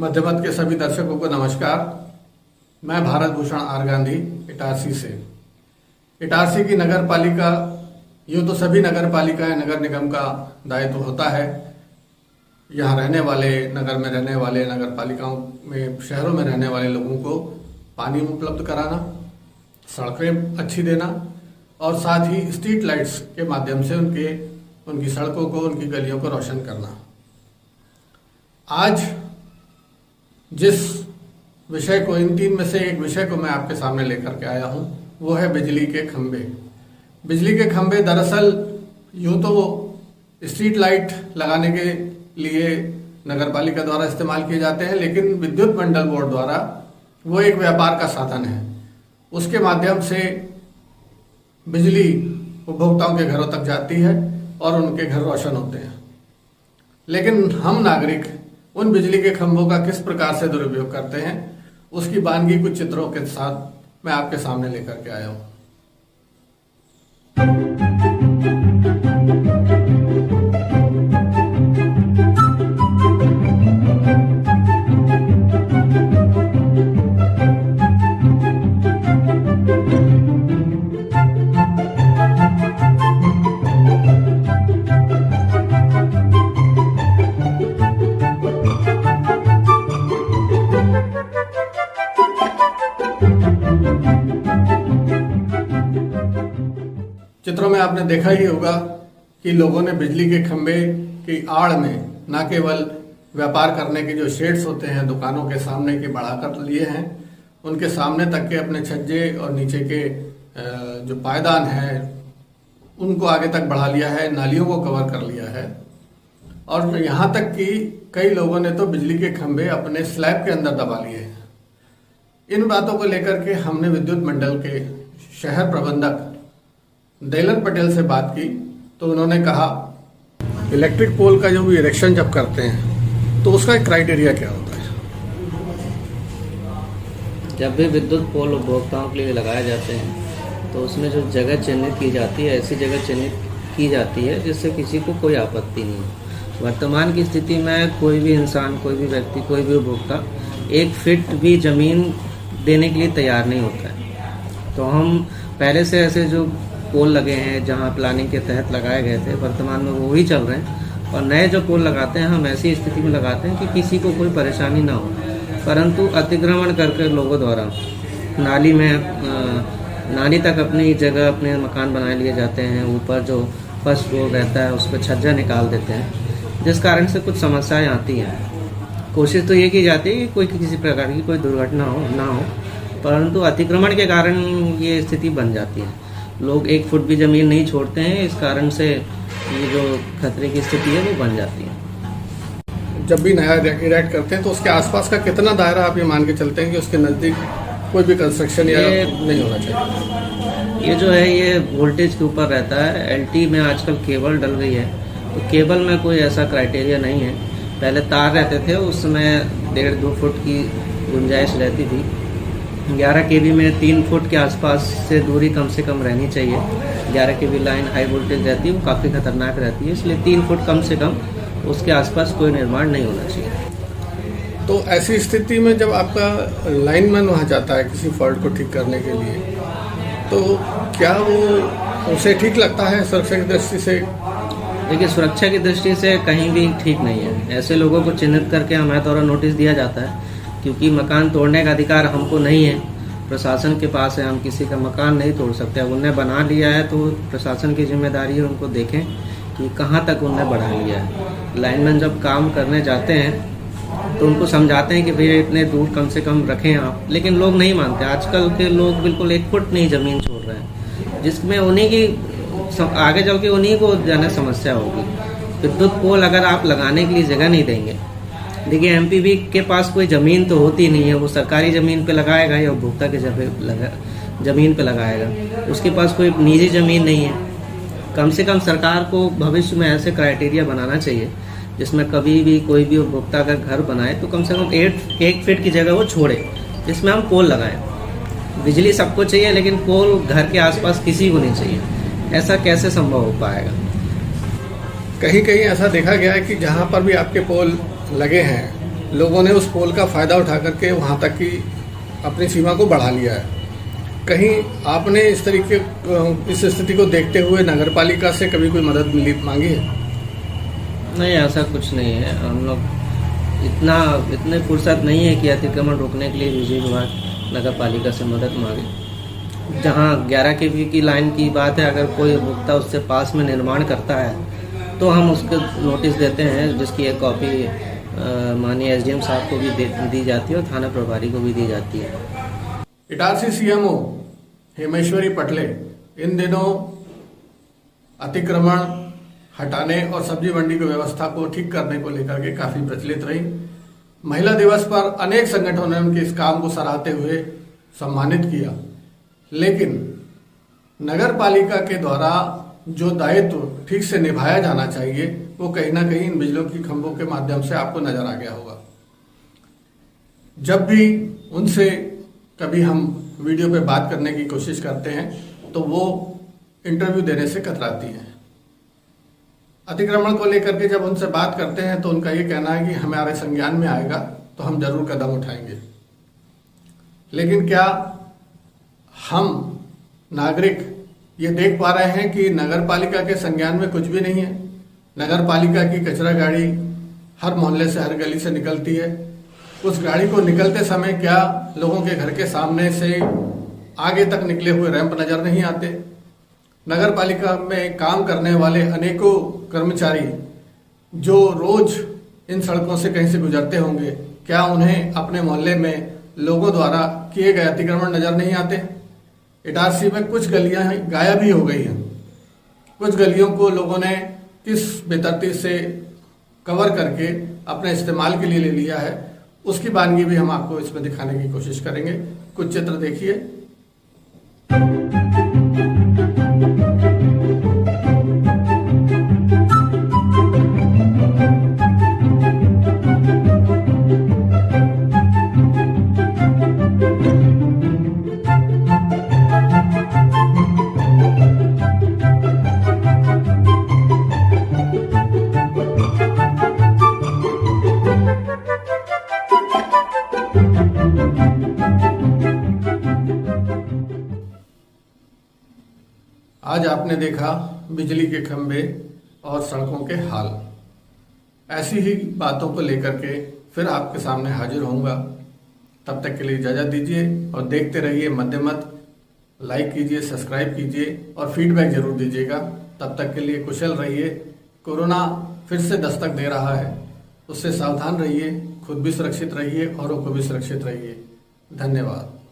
मध्यमत के सभी दर्शकों को नमस्कार। मैं भारत भूषण आर गांधी इटारसी से। इटारसी की नगर पालिका, यूँ तो सभी नगर पालिकाएं नगर निगम का दायित्व होता है। यहाँ रहने वाले, नगर में रहने वाले, नगर पालिकाओं में, शहरों में रहने वाले लोगों को पानी उपलब्ध कराना, सड़कें अच्छी देना और साथ ही स्ट्रीट लाइट्स के माध्यम से उनकी सड़कों को, उनकी गलियों को रोशन करना। आज जिस विषय को, इन तीन में से एक विषय को मैं आपके सामने लेकर के आया हूं, वो है बिजली के खंभे। बिजली के खंभे दरअसल यूं तो स्ट्रीट लाइट लगाने के लिए नगर पालिका द्वारा इस्तेमाल किए जाते हैं, लेकिन विद्युत मंडल बोर्ड द्वारा वो एक व्यापार का साधन है। उसके माध्यम से बिजली उपभोक्ताओं के घरों तक जाती है और उनके घर रोशन होते हैं। लेकिन हम नागरिक उन बिजली के खंभों का किस प्रकार से दुरुपयोग करते हैं, उसकी वानगी कुछ चित्रों के साथ मैं आपके सामने लेकर के आया हूं। चित्रों में आपने देखा ही होगा कि लोगों ने बिजली के खंभे की आड़ में न केवल व्यापार करने के जो शेड्स होते हैं दुकानों के सामने के बढ़ाकर लिए हैं, उनके सामने तक के अपने छज्जे और नीचे के जो पायदान है उनको आगे तक बढ़ा लिया है, नालियों को कवर कर लिया है। और यहाँ तक कि कई लोगों ने तो बिजली के खंभे अपने स्लैब के अंदर दबा लिए हैं। इन बातों को लेकर के हमने विद्युत मंडल के शहर प्रबंधक देलन पटेल से बात की, तो उन्होंने कहा इलेक्ट्रिक पोल का जो भी इरेक्शन जब करते हैं तो उसका क्राइटेरिया क्या होता है? जब भी विद्युत पोल उपभोक्ताओं के लिए लगाए जाते हैं तो उसमें जो जगह चिन्हित की जाती है, ऐसी जगह चिन्हित की जाती है जिससे किसी को कोई आपत्ति नहीं है। वर्तमान की स्थिति में कोई भी इंसान, कोई भी व्यक्ति, कोई भी उपभोक्ता 1 फीट भी ज़मीन देने के लिए तैयार नहीं होता है। तो हम पहले से ऐसे जो पोल लगे हैं जहां प्लानिंग के तहत लगाए गए थे, वर्तमान में वो ही चल रहे हैं। और नए जो पोल लगाते हैं हम ऐसी स्थिति में लगाते हैं कि किसी को कोई परेशानी ना हो, परंतु अतिक्रमण करके लोगों द्वारा नाली तक अपनी जगह, अपने मकान बना लिए जाते हैं। ऊपर जो फर्स्ट फ्लोर रहता है उस पर छज्जा निकाल देते हैं, जिस कारण से कुछ समस्याएं आती हैं। कोशिश तो ये की जाती है कि कोई किसी प्रकार की कोई दुर्घटना ना हो, परंतु अतिक्रमण के कारण ये स्थिति बन जाती है। लोग 1 फुट भी ज़मीन नहीं छोड़ते हैं, इस कारण से ये जो खतरे की स्थिति है वो बन जाती है। जब भी नया इरेक्ट करते हैं तो उसके आसपास का कितना दायरा आप ये मान के चलते हैं कि उसके नज़दीक कोई भी कंस्ट्रक्शन या नहीं होना चाहिए? ये जो है ये वोल्टेज के ऊपर रहता है। एलटी में आजकल केबल डल गई है, तो केबल में कोई ऐसा क्राइटेरिया नहीं है। पहले तार रहते थे, उसमें 1.5-2 फुट की गुंजाइश रहती थी। 11 kV में 3 फुट के आसपास से दूरी कम से कम रहनी चाहिए। 11 kV लाइन हाई वोल्टेज रहती है, वो काफ़ी खतरनाक रहती है, इसलिए 3 फुट कम से कम उसके आसपास कोई निर्माण नहीं होना चाहिए। तो ऐसी स्थिति में जब आपका लाइनमैन वहाँ जाता है किसी फॉल्ट को ठीक करने के लिए, तो क्या वो उसे ठीक लगता है सुरक्षा की दृष्टि से? देखिए, सुरक्षा की दृष्टि से कहीं भी ठीक नहीं है। ऐसे लोगों को चिन्हित करके हमारे द्वारा नोटिस दिया जाता है, क्योंकि मकान तोड़ने का अधिकार हमको नहीं है, प्रशासन के पास है। हम किसी का मकान नहीं तोड़ सकते। अब उनने बना लिया है तो प्रशासन की जिम्मेदारी है उनको देखें कि कहाँ तक उनने बढ़ा लिया है। लाइनमैन जब काम करने जाते हैं तो उनको समझाते हैं कि भैया इतने दूर कम से कम रखें आप, लेकिन लोग नहीं मानते। आजकल के लोग बिल्कुल 1 फुट नहीं ज़मीन छोड़ रहे हैं, जिसमें उन्हीं की आगे चल के उन्हीं को जाने समस्या होगी। विद्युत पोल अगर आप लगाने के लिए जगह नहीं देंगे, देखिए एमपीवी के पास कोई ज़मीन तो होती नहीं है, वो सरकारी ज़मीन पे लगाएगा या उपभोक्ता के ज़मीन पे लगाएगा। उसके पास कोई निजी ज़मीन नहीं है। कम से कम सरकार को भविष्य में ऐसे क्राइटेरिया बनाना चाहिए जिसमें कभी भी कोई भी उपभोक्ता का घर बनाए तो कम से कम 1 फीट की जगह वो छोड़े, जिसमें हम पोल लगाएं। बिजली सबको चाहिए, लेकिन पोल घर के आसपास किसी को नहीं चाहिए। ऐसा कैसे संभव हो पाएगा? कहीं कहीं ऐसा देखा गया है कि जहाँ पर भी आपके पोल लगे हैं लोगों ने उस पोल का फायदा उठा करके वहां तक की अपनी सीमा को बढ़ा लिया है। कहीं आपने इस स्थिति को देखते हुए नगरपालिका से कभी कोई मदद मांगी है? नहीं, ऐसा कुछ नहीं है। हम लोग इतने फुर्सत नहीं है कि अतिक्रमण रोकने के लिए बिजली विभाग नगर पालिका से मदद मांगे। जहाँ 11 kV की लाइन की बात है, अगर कोई उपभोक्ता उससे पास में निर्माण करता है तो हम उसको नोटिस देते हैं, जिसकी एक कॉपी माननीय SDM साहब को भी दी जाती है और थाना प्रभारी को भी दी जाती है। इटारसी CMO हेमेश्वरी पटले इन दिनों अतिक्रमण हटाने और सब्जी मंडी की व्यवस्था को ठीक करने को लेकर के काफी प्रचलित रही। महिला दिवस पर अनेक संगठनों ने उनके इस काम को सराहते हुए सम्मानित किया, लेकिन नगर पालिका के द्वारा जो दायित्व ठीक से निभाया जाना चाहिए वो कहीं ना कहीं इन बिजलियों की खंभों के माध्यम से आपको नजर आ गया होगा। जब भी उनसे कभी हम वीडियो पे बात करने की कोशिश करते हैं तो वो इंटरव्यू देने से कतराती हैं। अतिक्रमण को लेकर के जब उनसे बात करते हैं तो उनका ये कहना है कि हमारे संज्ञान में आएगा तो हम जरूर कदम उठाएंगे। लेकिन क्या हम नागरिक ये देख पा रहे हैं कि नगर पालिका के संज्ञान में कुछ भी नहीं है? नगर पालिका की कचरा गाड़ी हर मोहल्ले से, हर गली से निकलती है। उस गाड़ी को निकलते समय क्या लोगों के घर के सामने से आगे तक निकले हुए रैंप नजर नहीं आते? नगर पालिका में काम करने वाले अनेकों कर्मचारी जो रोज इन सड़कों से कहीं से गुजरते होंगे, क्या उन्हें अपने मोहल्ले में लोगों द्वारा किए गए अतिक्रमण नजर नहीं आते? इटारसी में कुछ गलियां गायब ही हो गई हैं। कुछ गलियों को लोगों ने किस बेतरतीब से कवर करके अपने इस्तेमाल के लिए ले लिया है, उसकी वानगी भी हम आपको इसमें दिखाने की कोशिश करेंगे। कुछ चित्र देखिए। आज आपने देखा बिजली के खंभे और सड़कों के हाल। ऐसी ही बातों को लेकर के फिर आपके सामने हाजिर होऊंगा। तब तक के लिए इजाजत दीजिए और देखते रहिए मध्यमत। लाइक कीजिए, सब्सक्राइब कीजिए और फीडबैक जरूर दीजिएगा। तब तक के लिए कुशल रहिए। कोरोना फिर से दस्तक दे रहा है, उससे सावधान रहिए, खुद भी सुरक्षित रहिए, औरों को भी सुरक्षित रहिए। धन्यवाद।